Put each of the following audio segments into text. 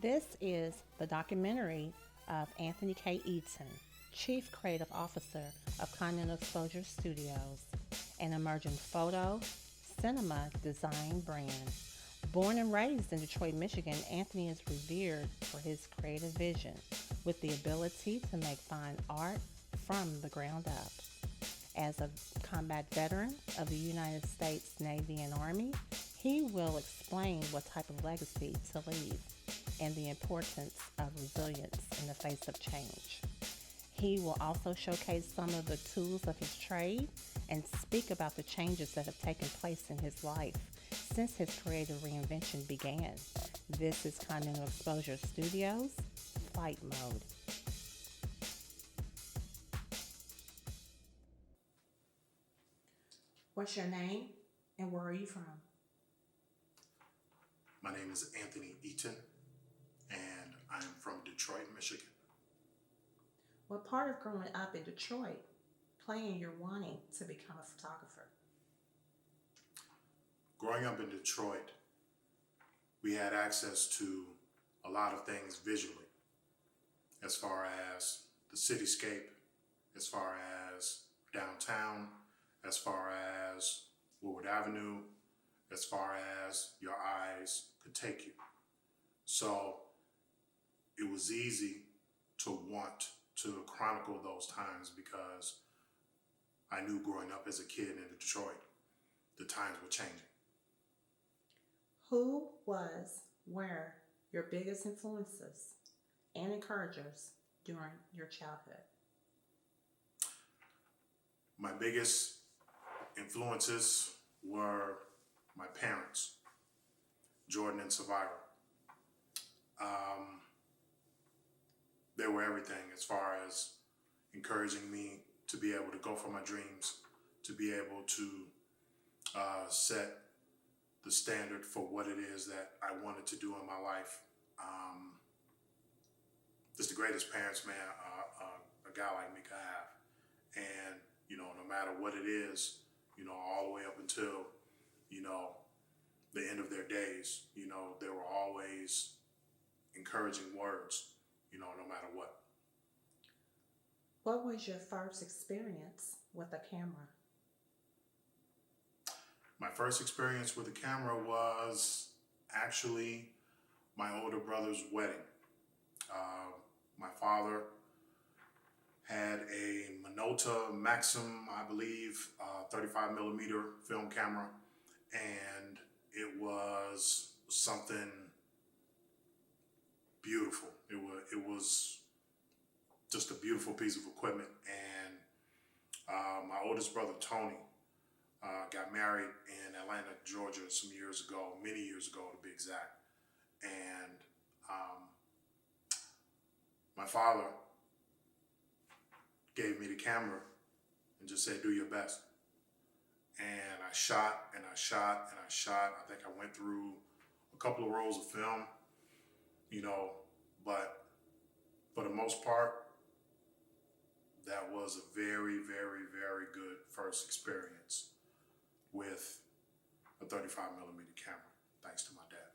This is the documentary of Anthony K. Eaton, Chief Creative Officer of Continental Exposure Studios, an emerging photo, cinema design brand. Born and raised in Detroit, Michigan, Anthony is revered for his creative vision with the ability to make fine art from the ground up. As a combat veteran of the United States Navy and Army, he will explain what type of legacy to leave and the importance of resilience in the face of change. He will also showcase some of the tools of his trade and speak about the changes that have taken place in his life since his creative reinvention began. This is Continental Exposure Studios, Flightmode. What's your name and where are you from? My name is Anthony Eaton, and I am from Detroit, Michigan. What part of growing up in Detroit playing you're wanting to become a photographer? Growing up in Detroit, we had access to a lot of things visually, as far as the cityscape, as far as downtown, as far as Woodward Avenue, as far as your eyes could take you. So it was easy to want to chronicle those times because I knew growing up as a kid in Detroit, the times were changing. Who were your biggest influences and encouragers during your childhood? My biggest influences were my parents, Jordan and Survivor. They were everything as far as encouraging me to be able to go for my dreams, to be able to set the standard for what it is that I wanted to do in my life. Just the greatest parents, man, a guy like me could have. And, no matter what it is, all the way up until, the end of their days, there were always encouraging words, no matter what. What was your first experience with a camera? My first experience with a camera was actually my older brother's wedding. My father had a Minolta Maxim, I believe, 35 millimeter film camera, and it was something beautiful. It was just a beautiful piece of equipment. And my oldest brother, Tony, got married in Atlanta, Georgia some years ago, many years ago to be exact. And my father gave me the camera and just said, do your best. And I shot and I shot and I shot. I think I went through a couple of rolls of film, but for the most part, that was a very, very, very good first experience with a 35 millimeter camera, thanks to my dad.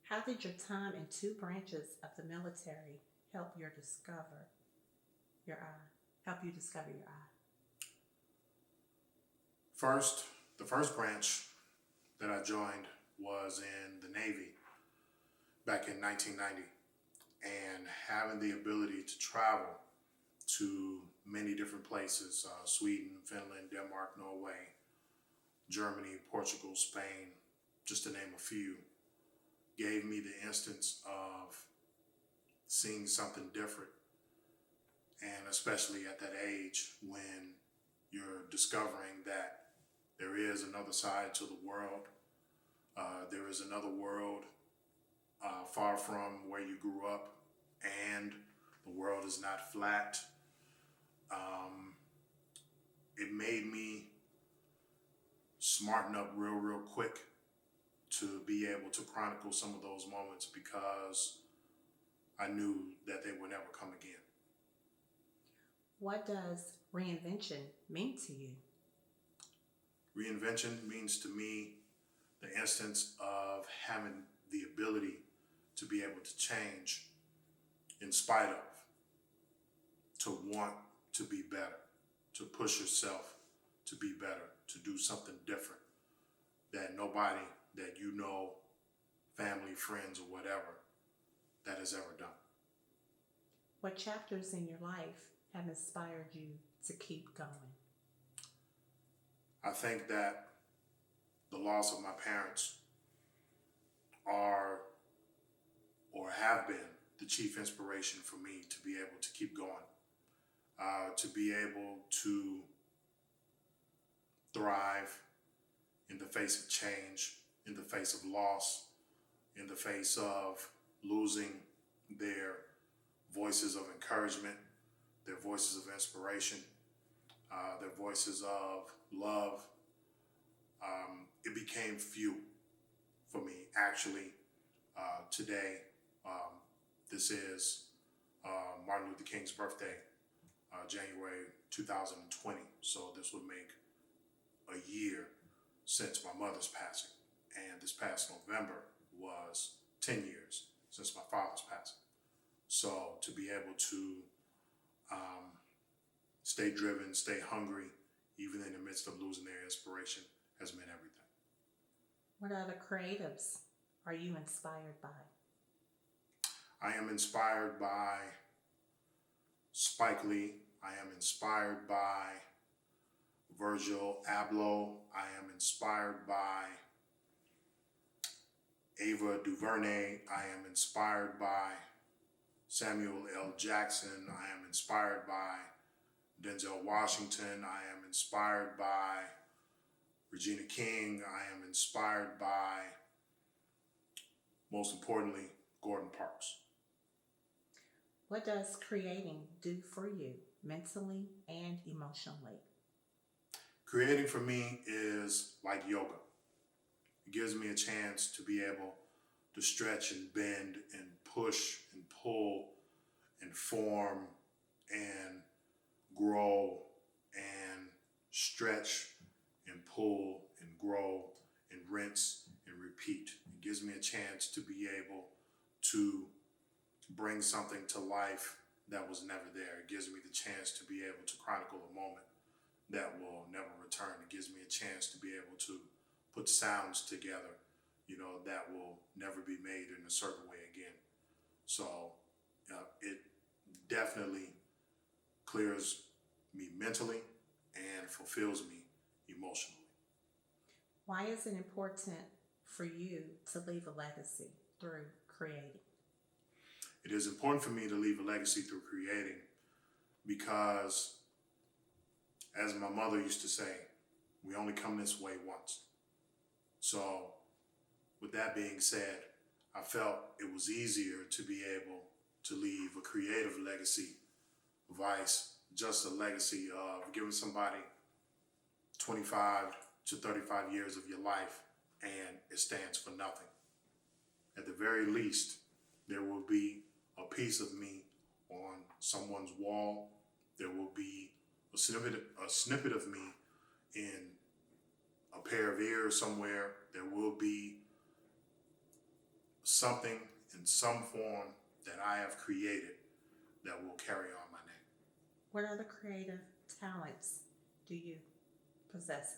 How did your time in two branches of the military help you discover your eye? The first branch that I joined was in the Navy back in 1990, and having the ability to travel to many different places, Sweden, Finland, Denmark, Norway, Germany, Portugal, Spain, just to name a few, gave me the instance of seeing something different. And especially at that age when you're discovering that there is another side to the world, there is another world far from where you grew up, and the world is not flat. It made me smarten up real quick to be able to chronicle some of those moments because I knew that they would never come again. What does reinvention mean to you? Reinvention means to me the instance of having the ability to be able to change in spite of, to want to be better, to push yourself to be better, to do something different that nobody that you know, family, friends, or whatever, that has ever done. What chapters in your life have inspired you to keep going? I think that the loss of my parents are or have been the chief inspiration for me to be able to keep going, to be able to thrive in the face of change, in the face of loss, in the face of losing their voices of encouragement, their voices of inspiration, their voices of love. It became few for me. Actually, today, this is Martin Luther King's birthday, January 2020. So this would make a year since my mother's passing. And this past November was 10 years since my father's passing. So to be able to stay driven, stay hungry, even in the midst of losing their inspiration, has meant everything. What other creatives are you inspired by? I am inspired by Spike Lee. I am inspired by Virgil Abloh. I am inspired by Ava DuVernay. I am inspired by Samuel L. Jackson. I am inspired by Denzel Washington. I am inspired by Regina King. I am inspired by, most importantly, Gordon Parks. What does creating do for you mentally and emotionally? Creating for me is like yoga. It gives me a chance to be able to stretch and bend and push and pull and form and grow and stretch and pull and grow and rinse and repeat. It gives me a chance to be able to bring something to life that was never there. It gives me the chance to be able to chronicle a moment that will never return. It gives me a chance to be able to put sounds together, that will never be made in a certain way again. So it definitely clears me mentally and fulfills me emotionally. Why is it important for you to leave a legacy through creating? It is important for me to leave a legacy through creating because, as my mother used to say, we only come this way once. So with that being said, I felt it was easier to be able to leave a creative legacy vice just a legacy of giving somebody 25 to 35 years of your life and it stands for nothing. At the very least, there will be a piece of me on someone's wall. There will be a snippet of me in a pair of ears somewhere. There will be something in some form that I have created that will carry on my name. What other creative talents do you possess?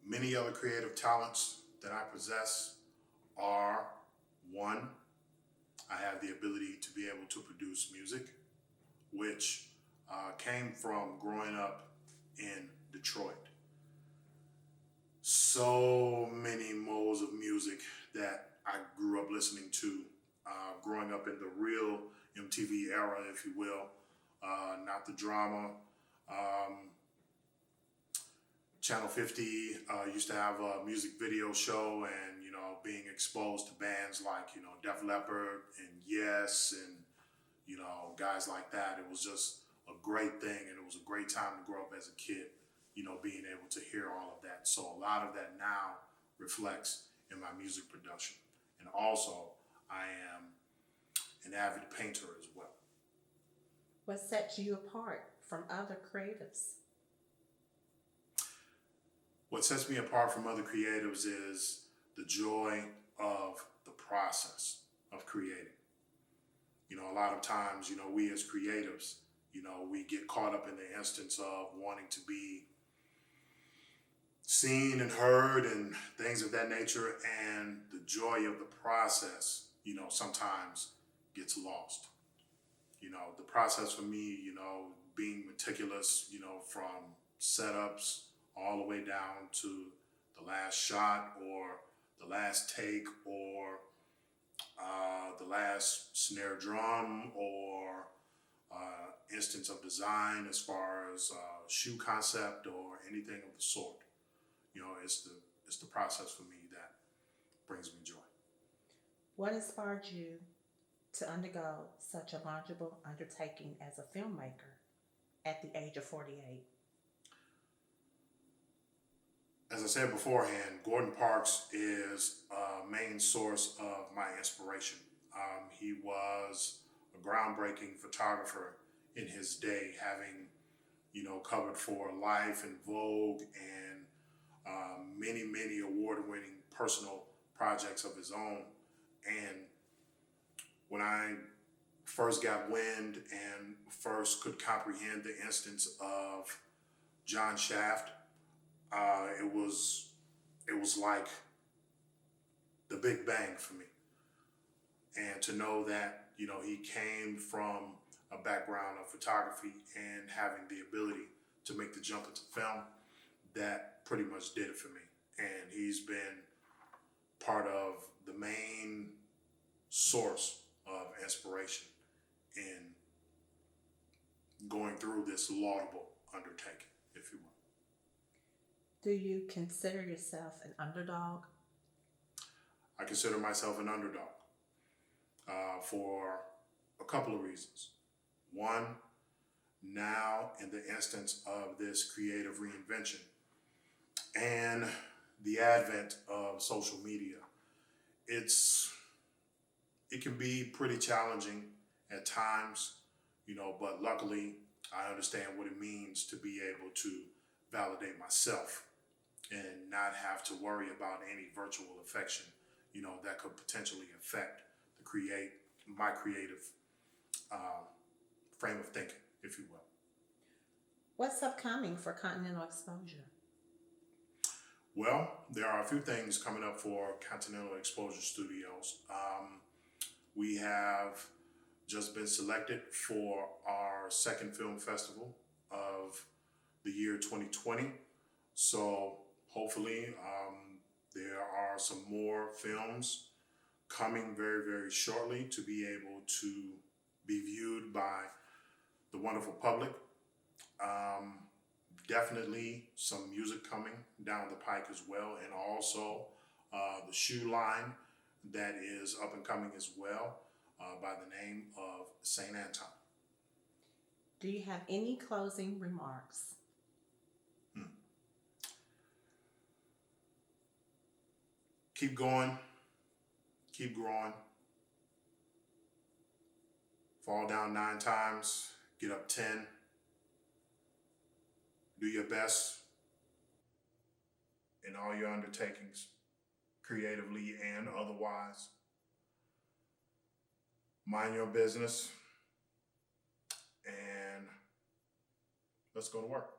Many other creative talents that I possess are, one, I have the ability to be able to produce music, which came from growing up in Detroit. So many modes of music that I grew up listening to, growing up in the real MTV era, if you will, not the drama. Channel 50 used to have a music video show, and being exposed to bands like Def Leppard and Yes, and guys like that. It was just a great thing, and it was a great time to grow up as a kid. Being able to hear all of that. So a lot of that now reflects in my music production, and also I am an avid painter as well. What sets you apart from other creatives? What sets me apart from other creatives is the joy of the process of creating. You know, a lot of times, you know, we as creatives, you know, we get caught up in the instance of wanting to be seen and heard and things of that nature, and the joy of the process, you know, sometimes gets lost. You know, the process for me, you know, being meticulous, you know, from setups all the way down to the last shot or the last take or the last snare drum or instance of design as far as shoe concept or anything of the sort. You know, it's the process for me that brings me joy. What inspired you to undergo such a laudable undertaking as a filmmaker at the age of 48? As I said beforehand, Gordon Parks is a main source of my inspiration. He was a groundbreaking photographer in his day, having, you know, covered for Life and Vogue and many award-winning personal projects of his own. And when I first got wind and first could comprehend the instance of John Shaft, it was like the Big Bang for me. And to know that, you know, he came from a background of photography and having the ability to make the jump into film, that pretty much did it for me. And he's been part of the main source of inspiration in going through this laudable undertaking, if you will. Do you consider yourself an underdog? I consider myself an underdog for a couple of reasons. One, now in the instance of this creative reinvention and the advent of social media, it can be pretty challenging at times, you know, but luckily I understand what it means to be able to validate myself and not have to worry about any virtual affection, you know, that could potentially affect my creative frame of thinking, if you will. What's upcoming for Continental Exposure? Well, there are a few things coming up for Continental Exposure Studios. We have just been selected for our second film festival of the year 2020. So hopefully there are some more films coming very, very shortly to be able to be viewed by the wonderful public. Definitely some music coming down the pike as well, and also the shoe line that is up and coming as well by the name of St. Anton. Do you have any closing remarks? Keep going, keep growing. Fall down 9 times, get up 10. Do your best in all your undertakings, creatively and otherwise. Mind your business, and let's go to work.